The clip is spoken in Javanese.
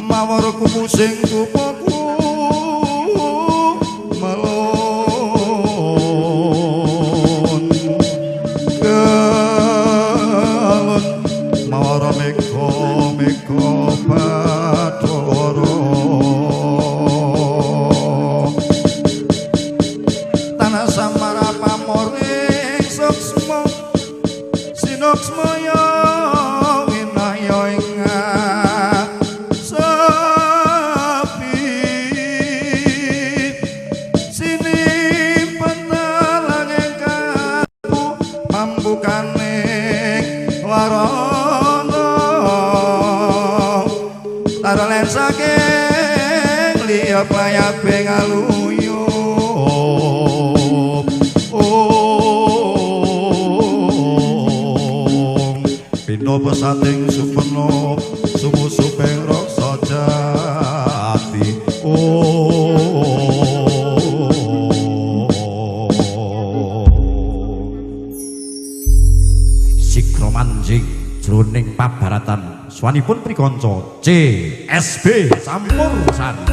mawar kupu sing kupuku melon kelon mawar meko Bathara tanah samara pamoring suksma sinoksmaya winaya ingkang sepi sinimpen dalang ingkang pambukaning warana taralen saking liya playabe ngaluyup pino pesating supeno sumu-supeng raksa jati Sikra manjing jroning pabaratan swanipun prikanca CSB Sampursan.